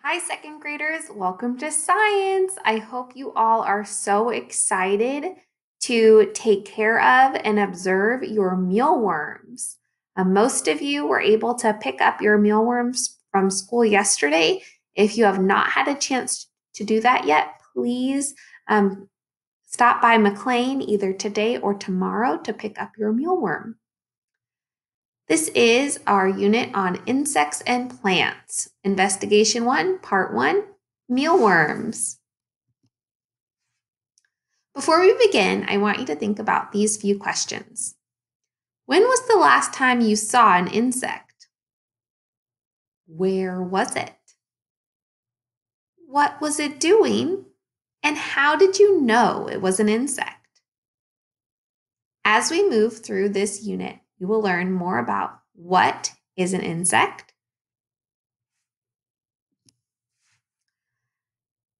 Hi, second graders. Welcome to science. I hope you all are so excited to take care of and observe your mealworms. Most of you were able to pick up your mealworms from school yesterday. If you have not had a chance to do that yet, please stop by McLean either today or tomorrow to pick up your mealworm. This is our unit on insects and plants. Investigation 1, Part 1, Mealworms. Before we begin, I want you to think about these few questions. When was the last time you saw an insect? Where was it? What was it doing? And how did you know it was an insect? As we move through this unit, you will learn more about what is an insect.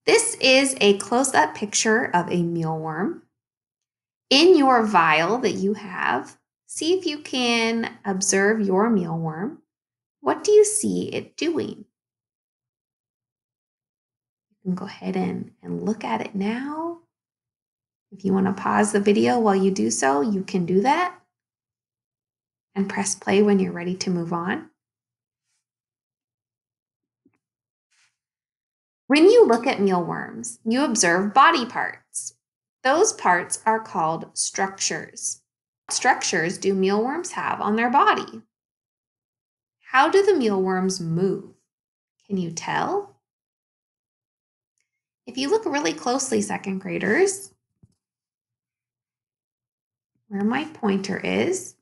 This is a close-up picture of a mealworm. In your vial that you have, see if you can observe your mealworm. What do you see it doing? You can go ahead and look at it now. If you want to pause the video while you do so, you can do that. And press play when you're ready to move on. When you look at mealworms, you observe body parts. Those parts are called structures. What structures do mealworms have on their body? How do the mealworms move? Can you tell? If you look really closely, second graders, where my pointer is,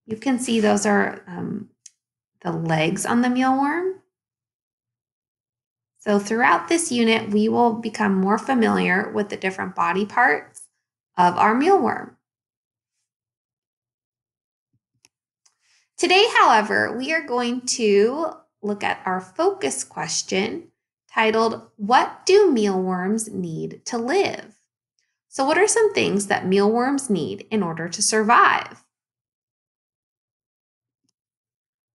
you can see those are the legs on the mealworm. So throughout this unit, we will become more familiar with the different body parts of our mealworm. Today, however, we are going to look at our focus question titled, "What do mealworms need to live?" So what are some things that mealworms need in order to survive?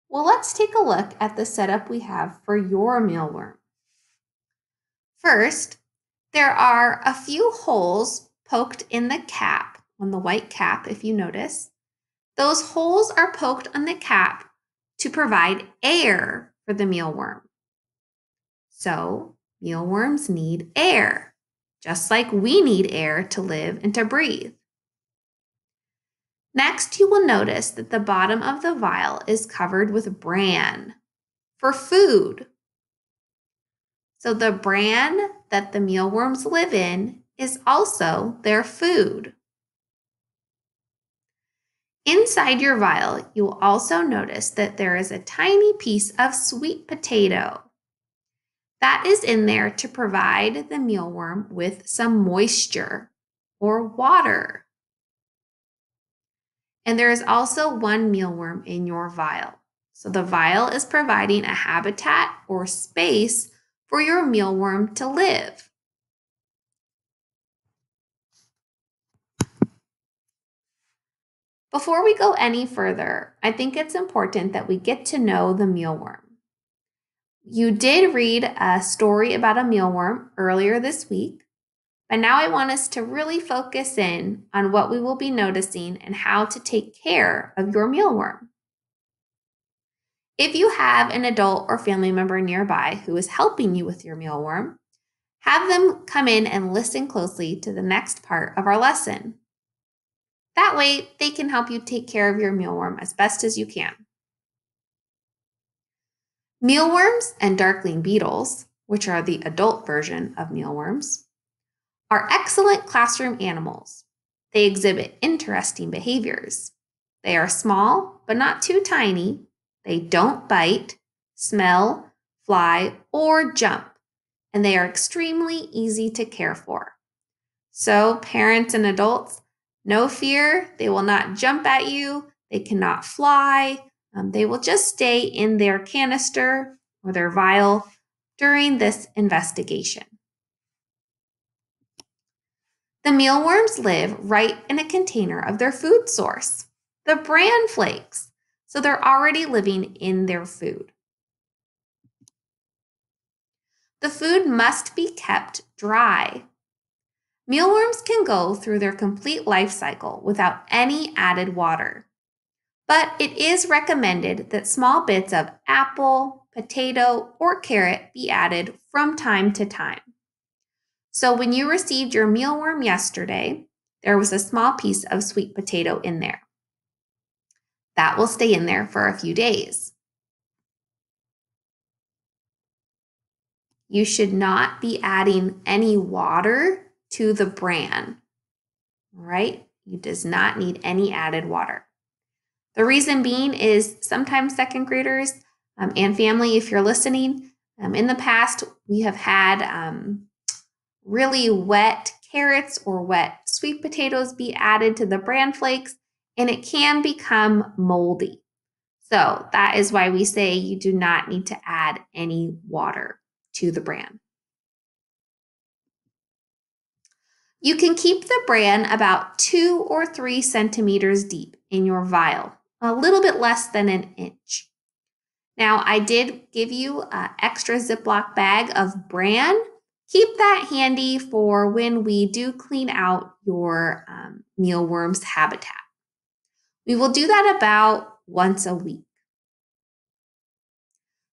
Well, let's take a look at the setup we have for your mealworm. First, there are a few holes poked in the cap, on the white cap, if you notice. Those holes are poked on the cap to provide air for the mealworm. So, mealworms need air, just like we need air to live and to breathe. Next, you will notice that the bottom of the vial is covered with bran for food. So the bran that the mealworms live in is also their food. Inside your vial, you will also notice that there is a tiny piece of sweet potato. That is in there to provide the mealworm with some moisture or water. And there is also one mealworm in your vial. So the vial is providing a habitat or space for your mealworm to live. Before we go any further, I think it's important that we get to know the mealworm. You did read a story about a mealworm earlier this week, but now I want us to really focus in on what we will be noticing and how to take care of your mealworm. If you have an adult or family member nearby who is helping you with your mealworm, have them come in and listen closely to the next part of our lesson. That way, they can help you take care of your mealworm as best as you can. Mealworms and darkling beetles, which are the adult version of mealworms, are excellent classroom animals. They exhibit interesting behaviors. They are small, but not too tiny. They don't bite, smell, fly, or jump, and they are extremely easy to care for. So, parents and adults, no fear, they will not jump at you, they cannot fly, they will just stay in their canister or their vial during this investigation. The mealworms live right in a container of their food source, the bran flakes, so they're already living in their food. The food must be kept dry. Mealworms can go through their complete life cycle without any added water, but it is recommended that small bits of apple, potato, or carrot be added from time to time. So when you received your mealworm yesterday, there was a small piece of sweet potato in there. That will stay in there for a few days. You should not be adding any water to the bran, all right? It does not need any added water. The reason being is sometimes second graders and family, if you're listening, in the past, we have had really wet carrots or wet sweet potatoes be added to the bran flakes, and it can become moldy. So that is why we say you do not need to add any water to the bran. You can keep the bran about 2 or 3 centimeters deep in your vial, a little bit less than an inch. Now, I did give you an extra Ziploc bag of bran. Keep that handy for when we do clean out your mealworms habitat. We will do that about once a week.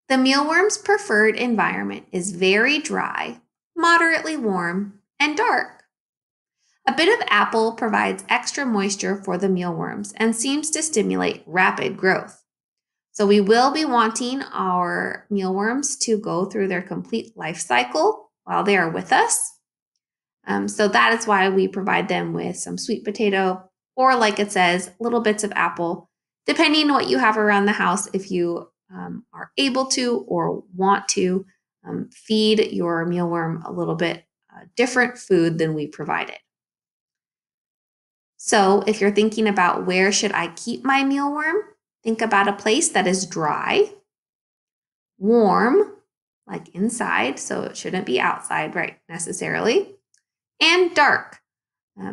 The mealworm's preferred environment is very dry, moderately warm, and dark. A bit of apple provides extra moisture for the mealworms and seems to stimulate rapid growth. So we will be wanting our mealworms to go through their complete life cycle while they are with us. So that is why we provide them with some sweet potato, or like it says, little bits of apple, depending on what you have around the house. If you are able to or want to feed your mealworm a little bit different food than we provided. So if you're thinking about where should I keep my mealworm, think about a place that is dry, warm, like inside, so it shouldn't be outside, right, necessarily, and dark.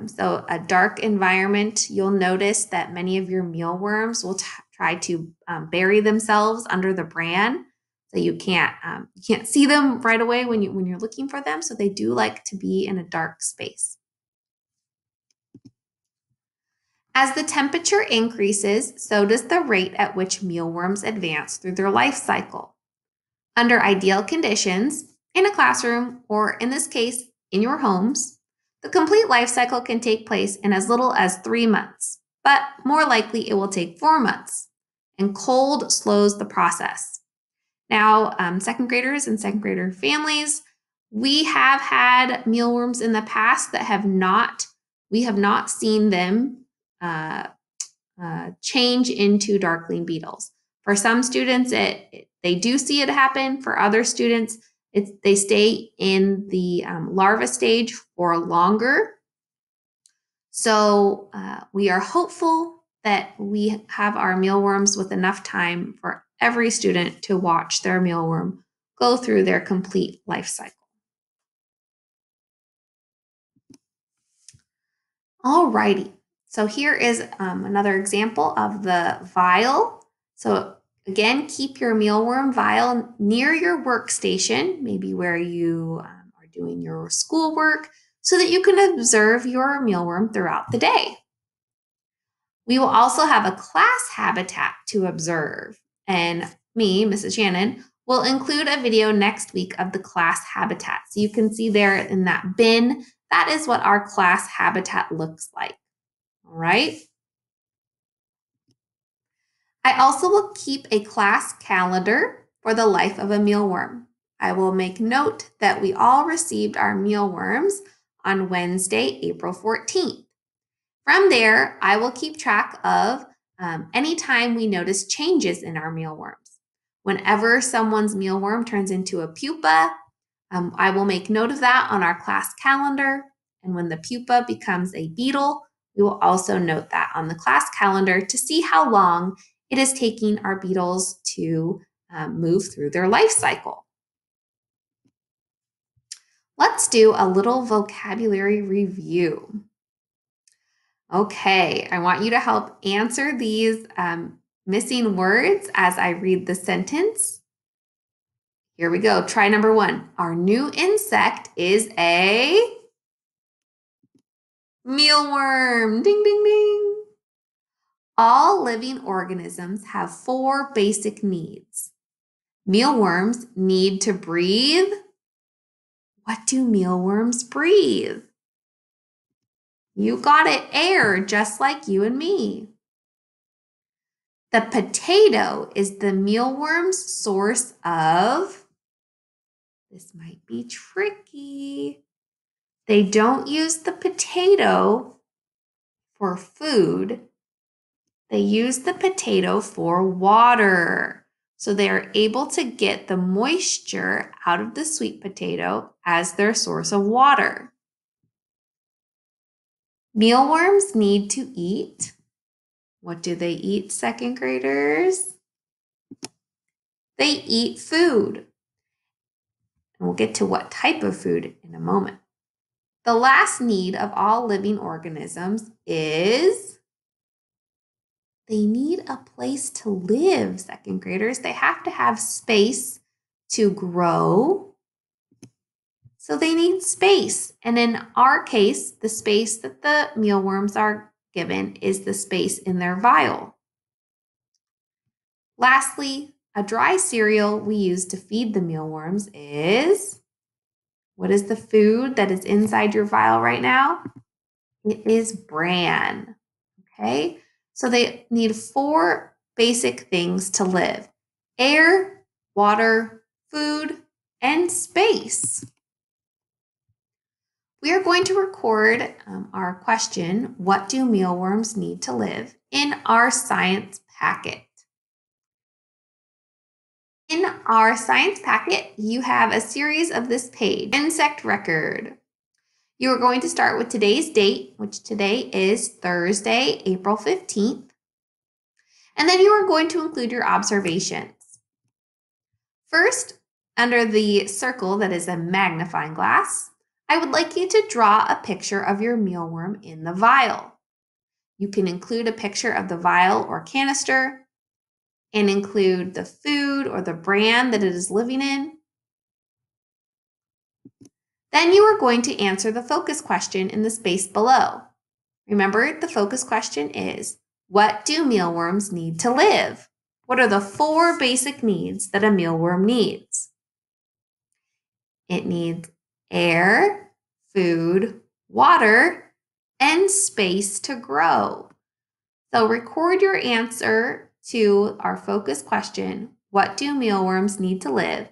So a dark environment, you'll notice that many of your mealworms will try to bury themselves under the bran, so you can't see them right away when you're looking for them. So they do like to be in a dark space. As the temperature increases, so does the rate at which mealworms advance through their life cycle. Under ideal conditions, in a classroom, or in this case, in your homes, the complete life cycle can take place in as little as 3 months, but more likely it will take 4 months, and cold slows the process. Now, second graders and second grader families, we have had mealworms in the past that we have not seen them change into darkling beetles. For some students, they do see it happen. For other students, they stay in the larva stage for longer. So we are hopeful that we have our mealworms with enough time for every student to watch their mealworm go through their complete life cycle. Alrighty, so here is another example of the vial. So again, keep your mealworm vial near your workstation, maybe where you are doing your schoolwork, so that you can observe your mealworm throughout the day. We will also have a class habitat to observe, and me, Mrs. Shannon, will include a video next week of the class habitat. So you can see there in that bin, that is what our class habitat looks like. All right. I also will keep a class calendar for the life of a mealworm. I will make note that we all received our mealworms on Wednesday, April 14th. From there, I will keep track of any time we notice changes in our mealworms. Whenever someone's mealworm turns into a pupa, I will make note of that on our class calendar. And when the pupa becomes a beetle, we will also note that on the class calendar to see how long it is taking our beetles to move through their life cycle. Let's do a little vocabulary review. Okay, I want you to help answer these missing words as I read the sentence. Here we go. Try number 1. Our new insect is a mealworm. Ding, ding, ding. All living organisms have 4 basic needs. Mealworms need to breathe. What do mealworms breathe? You got it, air, just like you and me. The potato is the mealworm's source of, this might be tricky. They don't use the potato for food. They use the potato for water. So they are able to get the moisture out of the sweet potato as their source of water. Mealworms need to eat. What do they eat, second graders? They eat food. And we'll get to what type of food in a moment. The last need of all living organisms is they need a place to live, second graders. They have to have space to grow. So they need space. And in our case, the space that the mealworms are given is the space in their vial. Lastly, a dry cereal we use to feed the mealworms is, what is the food that is inside your vial right now? It is bran, okay? So they need 4 basic things to live: air, water, food, and space. We are going to record our question, what do mealworms need to live, in our science packet. In our science packet, you have a series of this page, insect record. You are going to start with today's date, which today is Thursday, April 15th. And then you are going to include your observations. First, under the circle that is a magnifying glass, I would like you to draw a picture of your mealworm in the vial. You can include a picture of the vial or canister and include the food or the brand that it is living in. Then you are going to answer the focus question in the space below. Remember, the focus question is, what do mealworms need to live? What are the 4 basic needs that a mealworm needs? It needs air, food, water, and space to grow. So record your answer to our focus question, what do mealworms need to live,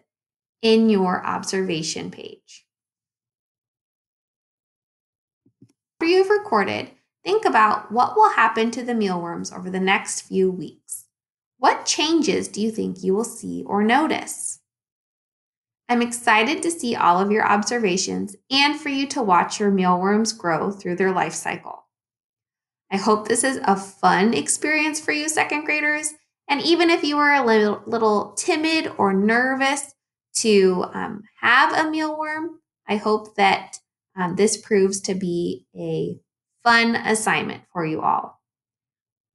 in your observation page. After you've recorded, think about what will happen to the mealworms over the next few weeks. What changes do you think you will see or notice? I'm excited to see all of your observations and for you to watch your mealworms grow through their life cycle. I hope this is a fun experience for you, second graders. And even if you were a little timid or nervous to have a mealworm, I hope that this proves to be a fun assignment for you all.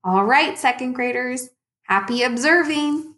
All right, second graders, happy observing.